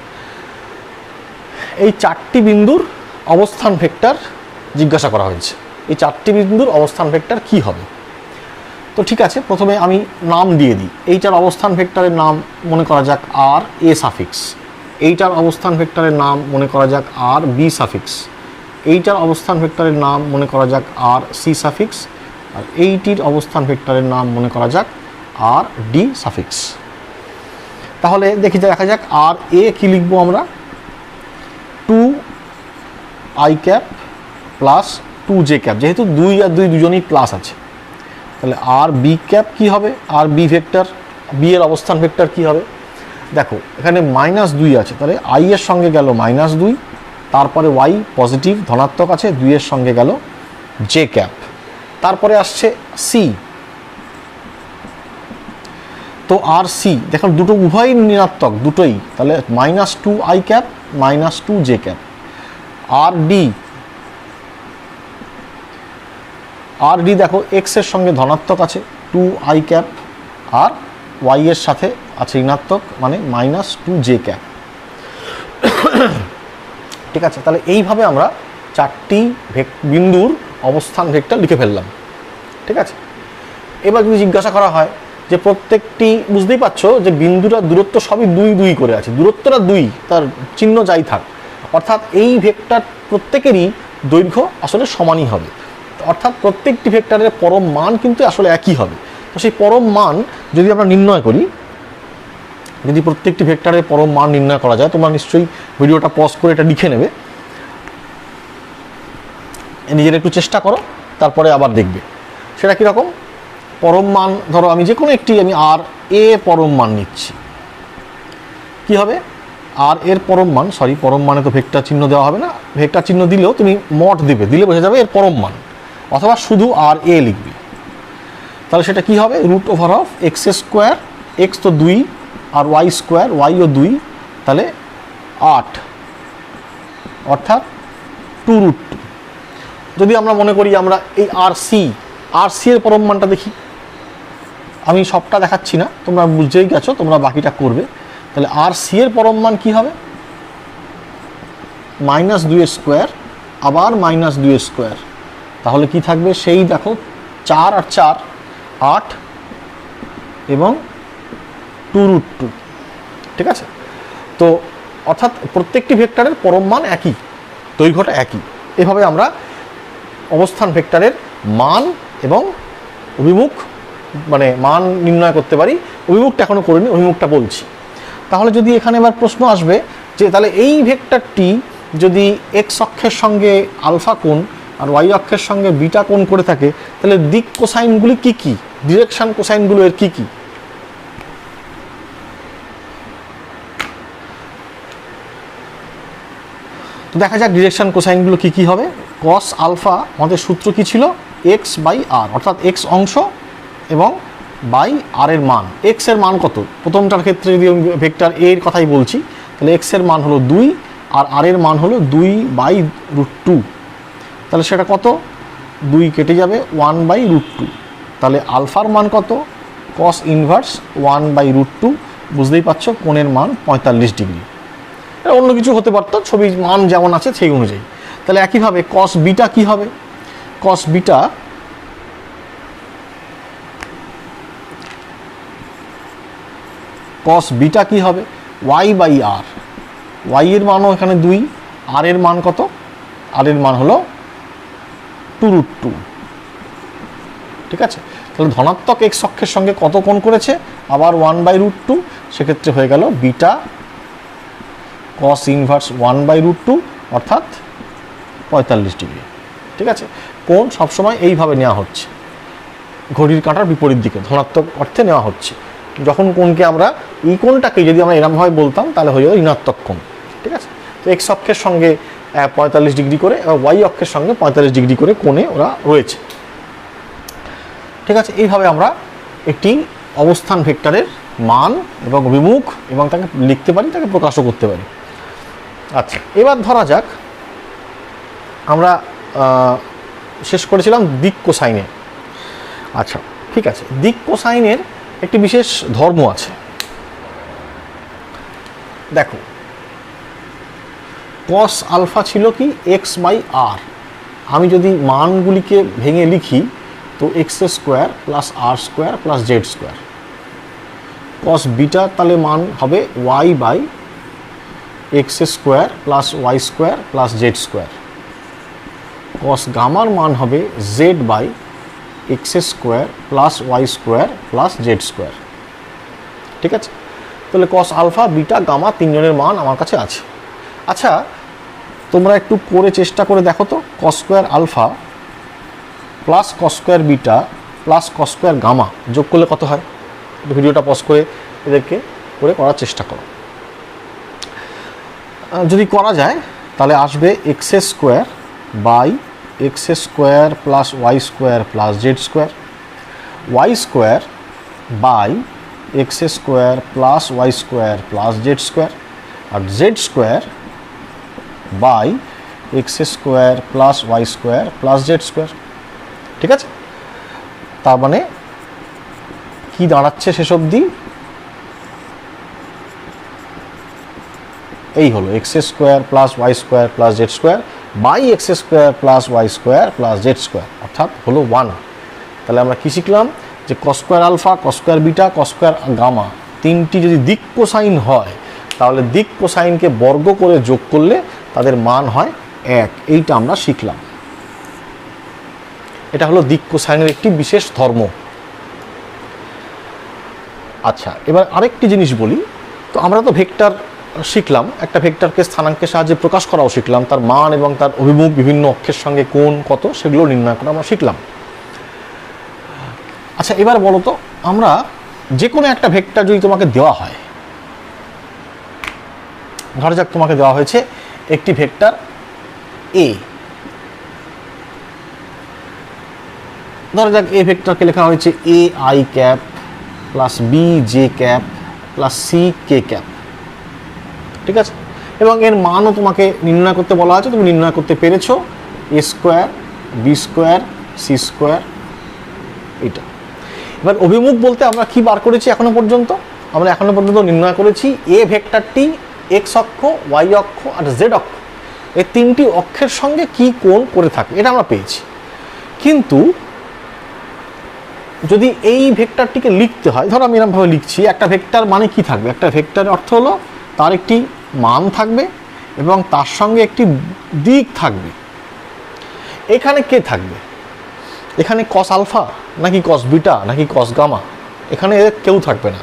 এই 4টি বিন্দুর অবস্থান ভেক্টর জিজ্ঞাসা করা হয়েছে। এই 4টি বিন্দুর অবস্থান ভেক্টর কি হবে? তো ঠিক আছে, প্রথমে আমি নাম দিয়ে দিই। এইটার অবস্থান ভেক্টরের নাম মনে করা যাক আর এ সাফিক্স, এইটার অবস্থান ভেক্টরের নাম মনে করা যাক আর বি সাফিক্স, এইটার অবস্থান ভেক্টরের নাম মনে করা যাক আর সি সাফিক্স, আর এইটির অবস্থান ভেক্টরের নাম মনে করা যাক আর ডি সাফিক্স। তাহলে দেখা যাক আর এ কি লিখবো আমরা, 2i cap plus 2j cap, যেহেতু 2 আর 2 দুজনেই প্লাস আছে, তাহলে আর বি ক্যাপ কী হবে, আর বি ভেক্টর, বি এর অবস্থান ভেক্টর কী হবে? দেখো এখানে -2 আছে, তাহলে আই এর সঙ্গে গেল -2, তারপরে ওয়াই পজিটিভ ধনাত্মক আছে, 2 এর সঙ্গে গেল জে ক্যাপ, তারপরে আসছে সি। তো আর সি দেখো দুটো উভয়ই ঋণাত্মক, দুটোই, তাহলে -2i ক্যাপ -2j ক্যাপ। আর ডি দেখো এক্স এর সঙ্গে ধনাত্মক আছে 2i ক্যাপ, আর ওয়াই এর সাথে আছে ঋণাত্মক মানে -2j ক্যাপ, ঠিক আছে? তাহলে এইভাবে আমরা 4টি বিন্দুর অবস্থান ভেক্টর লিখে ফেললাম, ঠিক আছে? এবার যদি জিজ্ঞাসা করা হয় যে প্রত্যেকটি, বুঝতেই পারছো যে বিন্দুটা দূরত্ব সবই 2 করে আছে, দূরত্বটা 2, তার চিহ্ন যাই থাক, অর্থাৎ এই ভেক্টর প্রত্যেকেরই দৈর্ঘ্য আসলে সমানই হবে, অর্থাৎ প্রত্যেকটি ভেক্টরের পরম মান কিন্তু আসলে একই হবে। তো সেই পরম মান যদি আমরা নির্ণয় করি, যদি প্রত্যেকটি ভেক্টরের পরম মান নির্ণয় করা যায়, তোমরা নিশ্চয়ই ভিডিওটা পজ করে এটা লিখে নেবে, নিজের একটু চেষ্টা করো, তারপরে আবার দেখবে সেটা কীরকম। পরম মান ধরো আমি যে কোনো একটি, আমি আর এ পরম মান নিচ্ছি, কি হবে? আর এর পরম মান, সরি পরম মানে তো ভেক্টর চিহ্ন দেওয়া হবে না, ভেক্টর চিহ্ন দিলেও তুমি মড দিলে বোঝা যাবে এর পরম মান, অথবা শুধু আর এ লিখবে। তাহলে সেটা কি হবে? √x², এক্স তো 2 আর y² ওয়াইও 2, তাহলে 8, অর্থাৎ 2√2। যদি আমরা মনে করি আমরা এই আর সি এর পরম মানটা দেখি, আমি সবটা দেখাচ্ছি না, তোমরা বুঝতেই গেছো, তোমরা বাকিটা করবে। তাহলে আর সি এর পরম মান কী হবে? -2² আবার -2², তাহলে কি থাকবে? সেই দেখো 4 আর 4 8 এবং 2√2, ঠিক আছে? তো অর্থাৎ প্রত্যেকটি ভেক্টরের পরম মান একই, দৈর্ঘ্যটা একই। এভাবে আমরা অবস্থান ভেক্টরের মান এবং অভিমুখ মানে মান নির্ণয় করতে পারি। অভিমুখটা এখনো করিনি, অভিমুখটা বলছি। তাহলে যদি এখানে এবার প্রশ্ন আসবে যে তাহলে এই ভেক্টরটি যদি এক্স অক্ষের সঙ্গে আলফা কোণ আর ওয়াই অক্ষের সঙ্গে বিটা কোণ করে থাকে, তাহলে দিক কোসাইনগুলি কি কি, ডিরেকশন কোসাইনগুলো এর কি কি? তো দেখা যাক ডিরেকশন কোসাইনগুলো কি কি হবে। কস আলফা, আমাদের সূত্র কি ছিল? এক্স বাই আর, অর্থাৎ এক্স অংশ এবং বাই আর এর মান। এক্স এর মান কত? প্রথমটার ক্ষেত্রে যদি ভেক্টর এ এর কথাই বলছি, তাহলে এক্স এর মান হলো 2 আর আর এর মান হলো 2/√2। তাহলে সেটা কত? 2 কেটে যাবে 1/√2। তাহলে আলফার মান কত? cos inverse 1/√2। বুঝতেই পারছো কোণের মান 45 ডিগ্রি। এটা অন্য কিছু হতে পারতো, ছবির মান যেমন আছে সেই অনুযায়ী। তাহলে একইভাবে cos বিটা কি হবে? cos বিটা কি হবে? y/r। y এর মানও এখানে 2, আর এর মান কত? আর এর মান হলো 2√2। ঠিক আছে, তাহলে ধনাত্মক এক্স অক্ষের সঙ্গে কত কোণ করেছে? আবার 1/√2। সেক্ষেত্রে হয়ে গেল বিটা cos ইনভার্স 1/√2 অর্থাৎ 45 ডিগ্রি। ঠিক আছে, কোণ সবসময় এইভাবে নেওয়া হচ্ছে, ঘড়ির কাঁটার বিপরীত দিকে ধনাত্মক অর্থে নেওয়া হচ্ছে। যখন কোণকে আমরা এই কোণটাকে যদি আমরা এরমভাবে বলতাম তাহলে হয়ে যাবে ঋণাত্মক কোণ। ঠিক আছে, তো এক্স অক্ষের সঙ্গে 45 ডিগ্রি করে এবং ওয়াই অক্ষের সঙ্গে 45 ডিগ্রি করে কোণে ওরা রয়েছে। ঠিক আছে, এইভাবে আমরা একটি অবস্থান ভেক্টরের মান এবং অভিমুখ এবং তাকে লিখতে পারি, তাকে প্রকাশও করতে পারি। আচ্ছা, এবার ধরা যাক আমরা শেষ করেছিলাম দিক কোসাইনে। আচ্ছা ঠিক আছে, দিক কোসাইনের একটি বিশেষ ধর্ম আছে। দেখো, cos আলফা ছিল কি? x/r। আমি যদি মানগুলিকে ভেঙে লিখি তো x² plus r² plus z²। cos beta তাহলে মান হবে y/x² plus y² plus z²। cos গামার মান হবে z/x² plus y² plus z²। ঠিক আছে, তাহলে cos আলফা, বিটা, গামা তিনজনের মান আমার কাছে আছে। আচ্ছা, তোমরা একটু করে চেষ্টা করে দেখো তো, cos² alpha plus cos² beta plus cos² gamma যোগ করলে কত হয়? ভিডিওটা পজ করে এদেরকে করার চেষ্টা করো। যদি করা যায় তাহলে আসবে x² by x² plus y² plus z², y² by x² plus y² plus z², আর z² by x² plus y² plus z²। ঠিক আছে, তার মানে কি দাঁড়াচ্ছে শেষ অবধি? এই হলো x² plus y² plus z² by x² plus y² plus z², অর্থাৎ হলো 1। তাহলে আমরা কি শিখলাম? যে cos² alpha, cos² beta, cos² gamma তিনটি যদি দিক কোসাইন হয় তাহলে দিক কোসাইনকে বর্গ করে যোগ করলে তাদের মান হয় 1। এইটা আমরা শিখলাম। এটা হলো দিক কোসাইনের একটি বিশেষ ধর্ম। আচ্ছা, এবার আরেকটি জিনিস বলি। তো আমরা তো ভেক্টর শিখলাম, একটা ভেক্টরকে স্থানাঙ্কের সাহায্যে প্রকাশ করাও শিখলাম, তার মান এবং তার অভিমুখ বিভিন্ন অক্ষের সঙ্গে কোণ কত সেগুলো নির্ণয় করা আমরা শিখলাম। আচ্ছা, এবার বলো তো, আমরা যে কোনো একটা ভেক্টর যদি তোমাকে দেওয়া হয়, ধরা যাক তোমাকে দেওয়া হয়েছে একটি ভেক্টর এ, ধরা যাক এ ভেক্টরকে লেখা হয়েছে ai cap plus bj cap plus ck cap. ঠিক আছে, এবং এর মানও তোমাকে নির্ণয় করতে বলা আছে, তুমি নির্ণয় করতে পেরেছো a² b² c²। এটা এবার অভিমুখ বলতে আমরা কি বার করেছি এখনো পর্যন্ত? আমরা এখনো পর্যন্ত নির্ণয় করেছি এ ভেক্টরটি x অক্ষ, y অক্ষ আর z অক্ষ এই তিনটি অক্ষের সঙ্গে কি কোণ করে থাকে, এটা আমরা পেয়েছি। কিন্তু যদি এই ভেক্টরটিকে লিখতে হয়, ধরো আমি এরকমভাবে লিখছি, একটা ভেক্টর মানে কি থাকবে? একটা ভেক্টরের অর্থ হলো তার একটি মান থাকবে এবং তার সঙ্গে একটি দিক থাকবে। এখানে কে থাকবে? এখানে cos আলফা নাকি cos বিটা নাকি cos গামা? এখানে কেউ থাকবে না,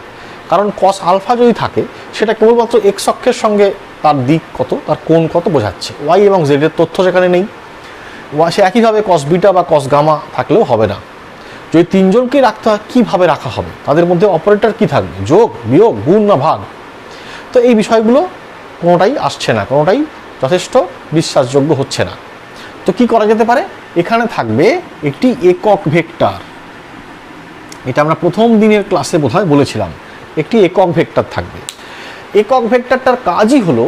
কারণ cos আলফা যদি থাকে সেটা কেবলমাত্র x অক্ষের সঙ্গে তার দিক কত, তার কোণ কত বোঝাচ্ছে। y এবং z এর তথ্য সেখানে নেই। সে একইভাবে cos বিটা বা cos গামা থাকলেও হবে না। যদি তিনজনকে রাখতে হয়, কীভাবে রাখা হবে? তাদের মধ্যে অপারেটর কি থাকবে? যোগ, বিয়োগ, গুণ না ভাগ? তো এই বিষয়গুলো কোনোটাই আসছে না, কোনোটাই যথেষ্ট বিশ্বাসযোগ্য হচ্ছে না। তো কি করা যেতে পারে, এখানে থাকবে একটি একক ভেক্টর, এটা আমরা প্রথম দিনের ক্লাসে বোধহয় বলেছিলাম, একটি একক ভেক্টর থাকবে। একক ভেক্টরটার কাজই হলো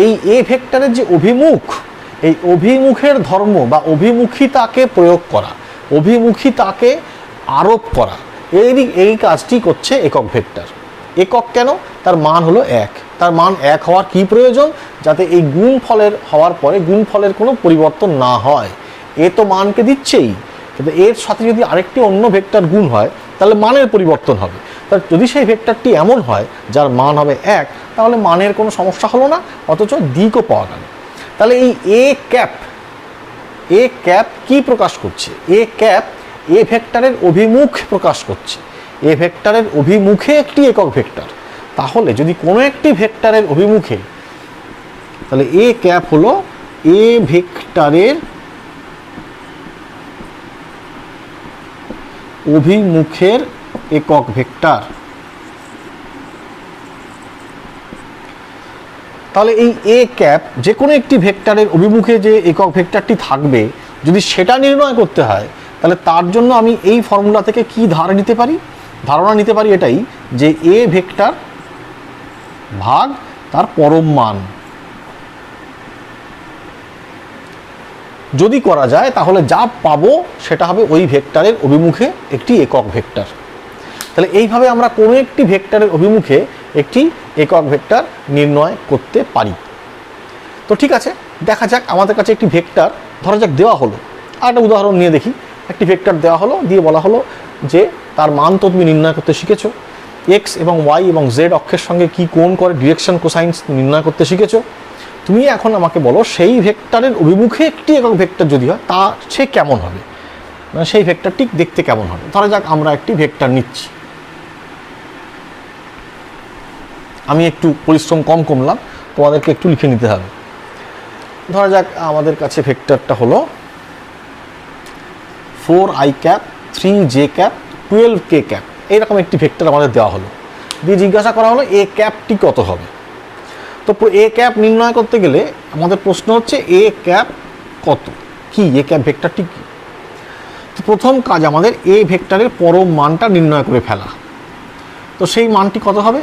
এই এ ভেক্টরের যে অভিমুখ, এই অভিমুখের ধর্ম বা অভিমুখিতাকে প্রয়োগ করা, অভিমুখিতাকে আরোপ করা, এই কাজটি করছে একক ভেক্টর। একক কেন, তার মান হলো 1, তার মান 1 হওয়ার কি প্রয়োজন, যাতে এই গুণফলের হওয়ার পরে গুণফলের কোনো পরিবর্তন না হয়। এ তো মানকে দিচ্ছেই, কিন্তু এর সাথে যদি আরেকটি অন্য ভেক্টর গুণ হয় তাহলে মানের পরিবর্তন হবে। তাহলে যদি সেই ভেক্টরটি এমন হয় যার মান হবে 1, তাহলে মানের কোনো সমস্যা হলো না, অথচ দিকও পাওয়া গেল। তাহলে এই এ ক্যাপ কি প্রকাশ করছে, এ ক্যাপ এ ভেক্টরের অভিমুখ প্রকাশ করছে, এ ভেক্টরের অভিমুখে একটি একক ভেক্টর। তাহলে যদি কোনো একটি ভেক্টরের অভিমুখে, তাহলে এ ক্যাপ হলো এ ভেক্টরের অভিমুখের একক ভেক্টর। তাহলে এই এ ক্যাপ যে কোনো একটি ভেক্টরের অভিমুখে যে একক ভেক্টরটি থাকবে, যদি সেটা নির্ণয় করতে হয়, তাহলে তার জন্য আমি এই ফর্মুলা থেকে কি ধারণা নিতে পারি এটাই, যে এ ভেক্টর ভাগ তার পরম মান। যদি করা যায় তাহলে যা পাবো সেটা হবে ওই ভেক্টরের অভিমুখে একটি একক ভেক্টর। তাহলে এইভাবে আমরা কোনো একটি ভেক্টরের অভিমুখে একটি একক ভেক্টর নির্ণয় করতে পারি। তো ঠিক আছে, দেখা যাক আমাদের কাছে একটি ভেক্টর ধরা যাক দেওয়া হলো। আর একটা উদাহরণ নিয়ে দেখি। একটি ভেক্টর দেওয়া হলো, দিয়ে বলা হলো যে তার মান তো তুমি নির্ণয় করতে শিখেছো, এক্স এবং ওয়াই এবং জেড অক্ষের সঙ্গে কি কোণ করে ডিরেকশন কোসাইন নির্ণয় করতে শিখেছো। তুমি এখন আমাকে বলো সেই ভেক্টরের অভিমুখে একটি একক ভেক্টর যদি হয় তা সে কেমন হবে, মানে সেই ভেক্টরটি দেখতে কেমন হবে। ধরা যাক আমরা একটি ভেক্টর নিচ্ছি, আমি একটু পরিশ্রম কম করলাম, তোমাদেরকে একটু লিখে নিতে হবে। ধরা যাক আমাদের কাছে ভেক্টরটা হলো 4i cap 3j cap 12k cap, এইরকম একটি ভেক্টর আমাদের দেওয়া হলো, দিয়ে জিজ্ঞাসা করা হলো এ ক্যাপটি কত হবে। তো এ ক্যাপ নির্ণয় করতে গেলে আমাদের প্রশ্ন হচ্ছে এ ক্যাপ কত, কি এ ক্যাপ ভেক্টরটি কি। তো প্রথম কাজ আমাদের এ ভেক্টরের পরম মানটা নির্ণয় করে ফেলা। তো সেই মানটি কত হবে,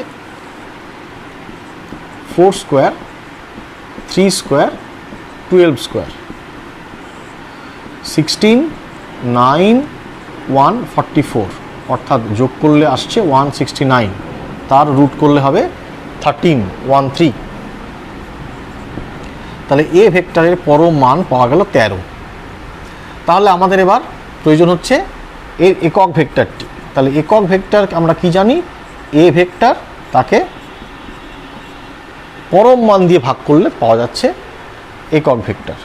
4 স্কোয়ার 3 স্কোয়ার 12 স্কোয়ার 16 9 144, অর্থাৎ যোগ করলে আসছে 169, তার রুট করলে হবে 13 তাহলে এ ভেক্টরের পরম মান পাওয়া গেল 13। তাহলে আমাদের এবার প্রয়োজন হচ্ছে এর একক ভেক্টরটি। তাহলে একক ভেক্টর আমরা কি জানি, এ ভেক্টর তাকে পরম মান দিয়ে ভাগ করলে পাওয়া যাচ্ছে একক ভেক্টর।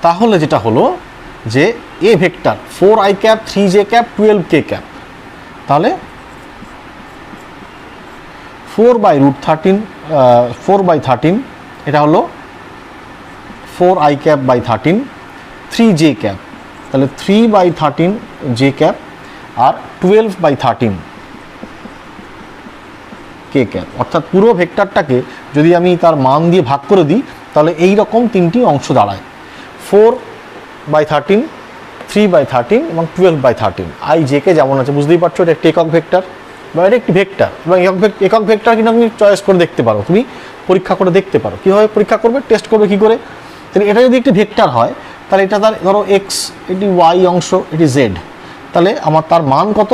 তাহলে যেটা হলো যে এ vector 4i cap 3j cap 12k cap, তাহলে 4/13 এটা হলো 4i cap by 13 3j cap, তাহলে 3/13 j ক্যাপ আর 12/13 k ক্যাপ। অর্থাৎ পুরো ভেক্টরটাকে যদি আমি তার মান দিয়ে ভাগ করে দিই তাহলে এই রকম তিনটি অংশ দাঁড়ায়, 4/13 3/13 এবং 12/13। i j কে যেমন আছে বুঝতেই পারছো, এটা একটি একক ভেক্টর বা এটা একটি ভেক্টর, এবং একক ভেক্টর কিন্তু তুমি চয়েস করে দেখতে পারো, তুমি পরীক্ষা করে দেখতে পারো। কীভাবে পরীক্ষা করবে, টেস্ট করবে কী করে, তাহলে এটা যদি একটি ভেক্টর হয় তাহলে এটা তার ধরো এক্স, এটি ওয়াই অংশ, এটি জেড, তাহলে আমার তার মান কত,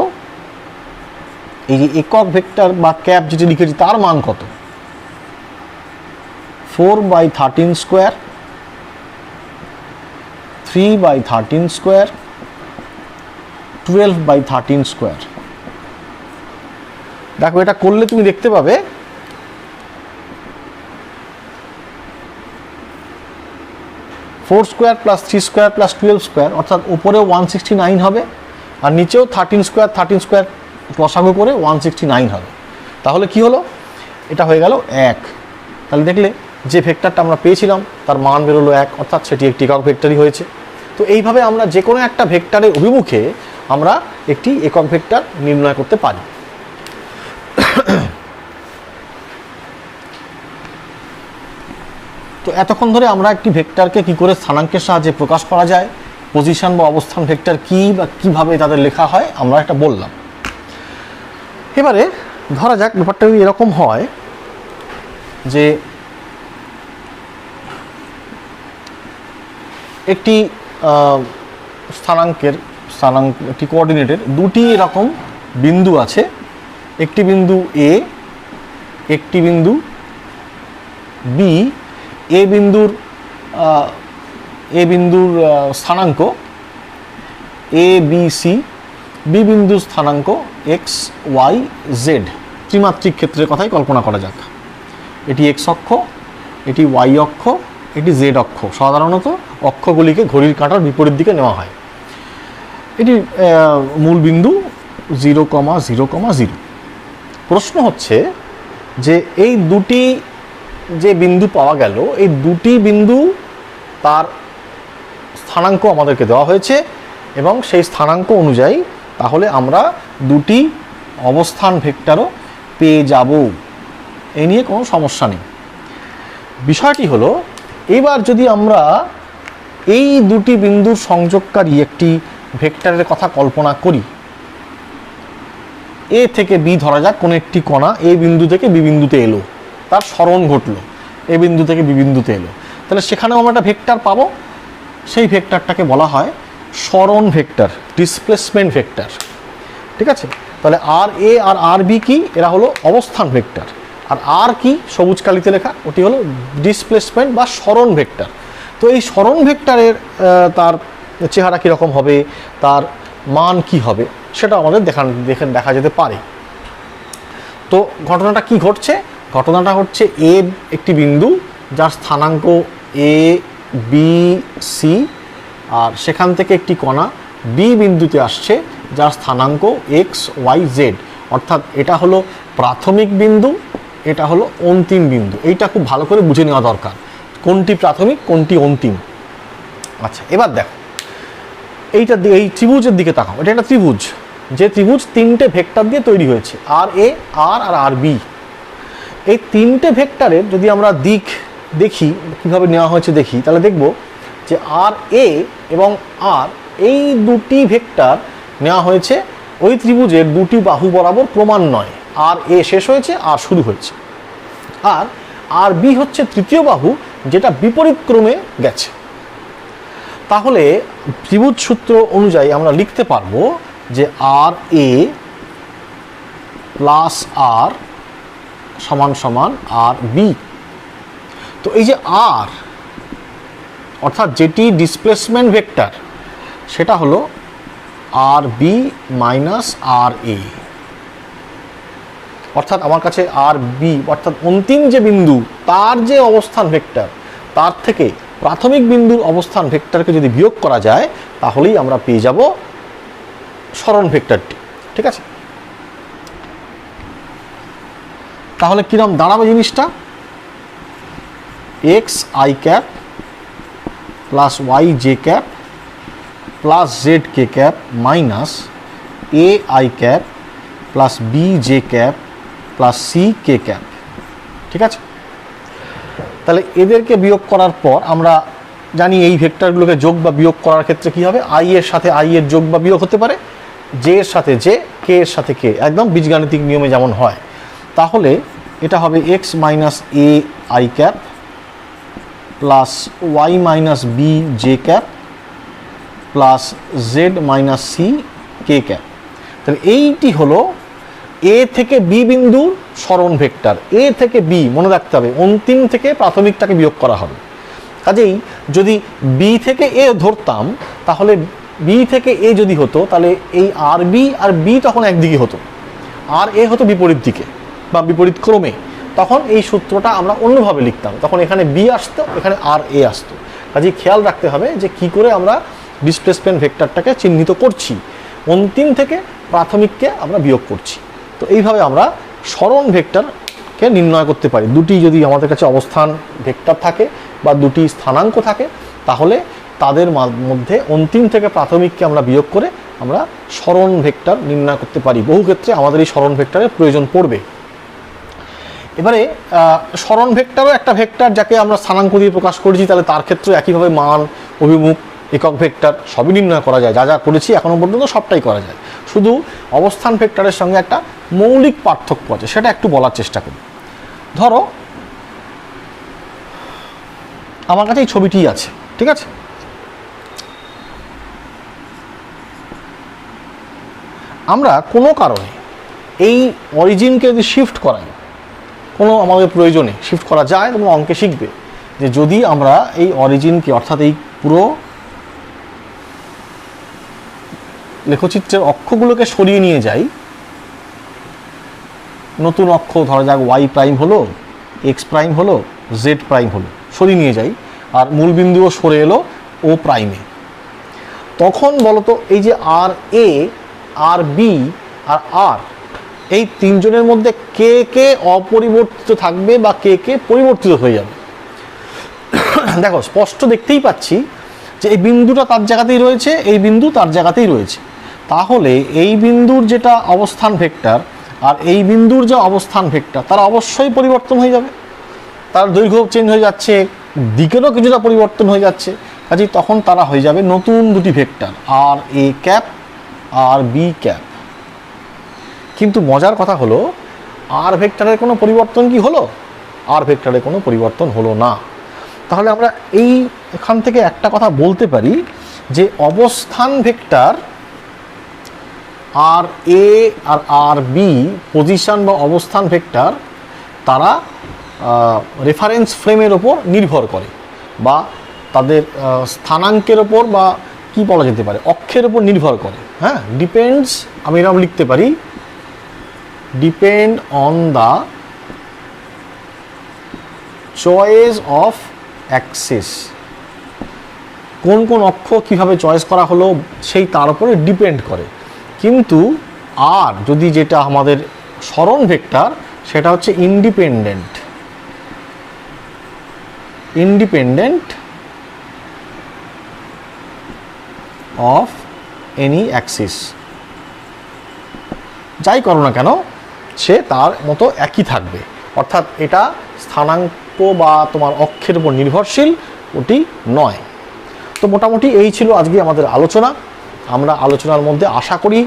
এই যে একক ভেক্টর বা ক্যাপ যেটি লিখেছি তার মান কত, 4/13 স্কোয়ার 3/13 স্কোয়ার 12/13 স্কোয়ার। দেখো এটা করলে তুমি দেখতে পাবে 4 square plus 3 square plus 12 square, অর্থাৎ উপরেও 169 হবে আর নিচেও 13 স্কোয়ার লসাগু করে 169 হবে। তাহলে কি হলো, এটা হয়ে গেল 1। তাহলে দেখলে যে ভেক্টরটা আমরা পেয়েছিলাম তার মান বেরোলো 1, অর্থাৎ সেটি একটি একক ভেক্টরই হয়েছে। তো এইভাবে আমরা যে কোনো একটা ভেক্টরের অভিমুখে আমরা একটি একক ভেক্টর নির্ণয় করতে পারি। তো এতক্ষণ ধরে আমরা একটি ভেক্টরকে কি করে স্থানাঙ্কের সাহায্যে প্রকাশ করা যায়, পজিশন বা অবস্থান ভেক্টর কি বা কিভাবে তাদের লেখা হয় আমরা এটা বললাম। এবারে ধরা যাক ব্যাপারটা যদি এরকম হয় যে একটি একটি কোঅর্ডিনেটের দুটি এরকম বিন্দু আছে, একটি বিন্দু এ, একটি বিন্দু বি। এ বিন্দুর স্থানাঙ্ক এ বি সি, বি বিন্দুর স্থানাঙ্ক এক্স ওয়াই জেড। ত্রিমাত্রিক ক্ষেত্রের কথাই কল্পনা করা যাক। এটি এক্স অক্ষ, এটি ওয়াই অক্ষ, এটি জেড অক্ষ। সাধারণত অক্ষগুলিকে ঘড়ির কাঁটার বিপরীত দিকে নেওয়া হয়। এটি মূল বিন্দু 0,0,0। প্রশ্ন হচ্ছে যে এই দুটি যে বিন্দু পাওয়া গেল, এই দুটি বিন্দু তার স্থানাঙ্ক আমাদেরকে দেওয়া হয়েছে এবং সেই স্থানাঙ্ক অনুযায়ী তাহলে আমরা দুটি অবস্থান ভেক্টরও পেয়ে যাব। এই নিয়ে কোনো সমস্যা নেই। বিষয়টি হলো এবার যদি আমরা এই দুটি বিন্দুর সংযোগকারী একটি ভেক্টরের কথা কল্পনা করি, এ থেকে বি ধরা যাক কোনো একটি কণা এ বিন্দু থেকে বি বিন্দুতে এলো, তার সরণ ঘটলো, এ বিন্দু থেকে বি বিন্দুতে এলো, তাহলে সেখানেও আমরা একটা ভেক্টর পাবো। সেই ভেক্টরটাকে বলা হয় সরণ ভেক্টর, ডিসপ্লেসমেন্ট ভেক্টর। ঠিক আছে, তাহলে আর এ আর আর বি কি, এরা হলো অবস্থান ভেক্টর। আর আর কি, সবুজ কালিতে লেখা, ওটি হলো ডিসপ্লেসমেন্ট বা সরণ ভেক্টর। তো এই সরণ ভেক্টরের তার চেহারা কীরকম হবে, তার মান কি হবে, সেটা আমাদের দেখা যেতে পারে। তো ঘটনাটা কি ঘটছে? ঘটনাটা হচ্ছে এ একটি বিন্দু যার স্থানাঙ্ক এ বি সি, আর সেখান থেকে একটি কণা বি বিন্দুতে আসছে যার স্থানাঙ্ক এক্স ওয়াই জেড। অর্থাৎ এটা হলো প্রাথমিক বিন্দু, এটা হলো অন্তিম বিন্দু। এইটা খুব ভালো করে বুঝে নেওয়া দরকার, কোনটি প্রাথমিক কোনটি অন্তিম। আচ্ছা, এবার দেখো এই ত্রিভুজের দিকে তাকাও। এটা একটা ত্রিভুজ, যে ত্রিভুজ তিনটে ভেক্টর দিয়ে তৈরি হয়েছে, আর এ, আর আর আর বি। এই তিনটে ভেক্টরের যদি আমরা দিক দেখি কীভাবে নেওয়া হয়েছে দেখি, তাহলে দেখব যে আর এ এবং আর এই দুটি ভেক্টর নেওয়া হয়েছে ওই ত্রিভুজের দুটি বাহু বরাবর ক্রমান্বয়ে। আর এ শেষ হয়েছে, আর শুরু হয়েছে। আর আর বি হচ্ছে তৃতীয় বাহু, যেটা বিপরীত ক্রমে গেছে। তাহলে ত্রিভুজ সূত্র অনুযায়ী আমরা লিখতে পারবো যে আর এ প্লাস আর সমান সমান আর বি। তো এই যে আর অর্থাৎ যেটি ডিসপ্লেসমেন্ট ভেক্টর, সেটা হলো আর বি মাইনাস আর এ। অর্থাৎ আমার কাছে আর বি অর্থাৎ অন্তিম যে বিন্দু তার যে অবস্থান ভেক্টর, তার থেকে প্রাথমিক বিন্দুর অবস্থান ভেক্টরকে যদি বিয়োগ করা যায়, তাহলেই আমরা পেয়ে যাব সরণ ভেক্টরটি। ঠিক আছে, তাহলে কিরকম দাঁড়াবে জিনিসটা? X i cap plus y j cap plus z k cap minus a i cap plus b j cap plus c k cap. ঠিক আছে, তাহলে এদেরকে বিয়োগ করার পর আমরা জানি এই ভেক্টরগুলোকে যোগ বা বিয়োগ করার ক্ষেত্রে কী হবে, আই এর সাথে আই এর যোগ বা বিয়োগ হতে পারে, জে এর সাথে জে, কে এর সাথে কে, একদম বীজগাণিতিক নিয়মে যেমন হয়। তাহলে এটা হবে x minus a i cap plus y minus b j cap plus z minus c k cap. তাহলে এইটি হলো এ থেকে বি বিন্দুর সরণ ভেক্টর। এ থেকে বি মনে রাখতে হবে, অন্তিম থেকে প্রাথমিকটাকে বিয়োগ করা হবে। কাজেই যদি বি থেকে এ ধরতাম, তাহলে বি থেকে এ যদি হতো, তাহলে এই আর বি আর বি তখন একদিকে হতো, আর এ হতো বিপরীত দিকে বা বিপরীত ক্রমে। তখন এই সূত্রটা আমরা অন্যভাবে লিখতাম, তখন এখানে বি আসতো, এখানে আর এ আসতো। কাজেই খেয়াল রাখতে হবে যে কি করে আমরা ডিসপ্লেসমেন্ট ভেক্টরটাকে চিহ্নিত করছি, অন্তিম থেকে প্রাথমিককে আমরা বিয়োগ করছি। তো এইভাবে আমরা সরণ ভেক্টরকে নির্ণয় করতে পারি। দুটি যদি আমাদের কাছে অবস্থান ভেক্টর থাকে বা দুটি স্থানাঙ্ক থাকে, তাহলে তাদের মধ্যে অন্তিম থেকে প্রাথমিককে আমরা বিয়োগ করে আমরা সরণ ভেক্টর নির্ণয় করতে পারি। বহু ক্ষেত্রে আমাদের এই সরণ ভেক্টরের প্রয়োজন পড়বে। এবারে সরণ ভেক্টরও একটা ভেক্টর যাকে আমরা স্থানাঙ্ক দিয়ে প্রকাশ করেছি, তাহলে তার ক্ষেত্রে একইভাবে মান, অভিমুখ, একক ভেক্টর সবই নির্ণয় করা যায়। যা যা করেছি এখনো পর্যন্ত সবটাই করা যায়, শুধু অবস্থান ভেক্টরের সঙ্গে একটা মৌলিক পার্থক্য আছে, সেটা একটু বলার চেষ্টা করি। ধরো আমার কাছে এই ছবিটি আছে, ঠিক আছে? আমরা কোনো কারণে এই অরিজিনকে যদি শিফট করাই, কোনো আমাদের প্রয়োজনে শিফট করা যায়, তোমরা অঙ্কে শিখবে যে যদি আমরা এই অরিজিনকে, অর্থাৎ এই পুরো লেখচিত্রের অক্ষগুলোকে সরিয়ে নিয়ে যাই, নতুন অক্ষ ধরা যাক ওয়াই প্রাইম হলো, এক্স প্রাইম হলো, জেড প্রাইম হলো, সরিয়ে নিয়ে যাই, আর মূল বিন্দুও সরে এলো ও প্রাইমে, তখন বলতো এই যে আর এ, আর বি আর আর, এই তিনজনের মধ্যে কে কে অপরিবর্তিত থাকবে বা কে কে পরিবর্তিত হয়ে যাবে? দেখো স্পষ্ট দেখতেই পাচ্ছি যে এই বিন্দুটা তার জায়গাতেই রয়েছে, এই বিন্দু তার জায়গাতেই রয়েছে। তাহলে এই বিন্দুর যেটা অবস্থান ভেক্টর আর এই বিন্দুর যে অবস্থান ভেক্টর, তারা অবশ্যই পরিবর্তন হয়ে যাবে। তার দৈর্ঘ্য চেঞ্জ হয়ে যাচ্ছে, দিকেরও কিছুটা পরিবর্তন হয়ে যাচ্ছে, কাজেই তখন তারা হয়ে যাবে নতুন দুটি vector, R A cap R B cap. কিন্তু মজার কথা হলো আর ভেক্টরের কোনো পরিবর্তন কি হলো? আর ভেক্টরের কোনো পরিবর্তন হলো না। তাহলে আমরা এখান থেকে একটা কথা বলতে পারি যে অবস্থান ভেক্টর আর এ আর আর বি, পজিশন বা অবস্থান ভেক্টর, তারা রেফারেন্স ফ্রেমের ওপর নির্ভর করে, বা তাদের স্থানাঙ্কের ওপর, বা কি বলা যেতে পারে, অক্ষের ওপর নির্ভর করে। হ্যাঁ, ডিপেন্ডস, আমি এরকম লিখতে পারি, depend on the choice of Axis. কোন কোন অক্ষ কিভাবে চয়েস করা হলো সেই তার উপরে ডিপেন্ড করে। কিন্তু আর যদি যেটা আমাদের সরণ ভেক্টর, সেটা হচ্ছে ইন্ডিপেন্ডেন্ট অফ এনি অ্যাক্সিস। যাই করো না কেন সে তার মতো একই থাকবে, অর্থাৎ এটা স্থানাঙ্ক বা তোমার অক্ষের উপর নির্ভরশীল, ওটি নয়। তো মোটামুটি এই ছিল আজকে আমাদের আলোচনা। আমরা আলোচনার মধ্যে আশা করি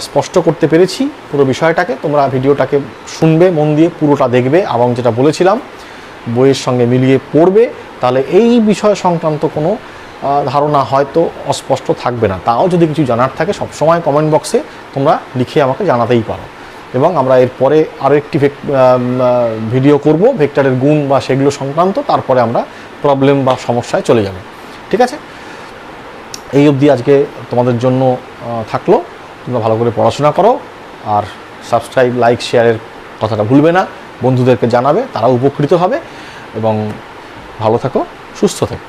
স্পষ্ট করতে পেরেছি পুরো বিষয়টাকে। তোমরা ভিডিওটাকে শুনবে, মন দিয়ে পুরোটা দেখবে, এবং যেটা বলেছিলাম বইয়ের সঙ্গে মিলিয়ে পড়বে, তাহলে এই বিষয় সংক্রান্ত কোনো ধারণা হয়তো অস্পষ্ট থাকবে না। তাও যদি কিছু জানার থাকে সবসময় কমেন্ট বক্সে তোমরা লিখে আমাকে জানাতেই পারো, এবং আমরা এরপরে আরও একটি ভিডিও করব ভেক্টরের গুণ বা সেগুলো সংক্রান্ত, তারপরে আমরা প্রবলেম বা সমস্যায় চলে যাব। ঠিক আছে, এই অবধি আজকে তোমাদের জন্য থাকলো। তোমরা ভালো করে পড়াশোনা করো, আর সাবস্ক্রাইব, লাইক, শেয়ারের কথাটা ভুলবে না। বন্ধুদেরকে জানাবে, তারা উপকৃত হবে। এবং ভালো থাকো, সুস্থ থেকো।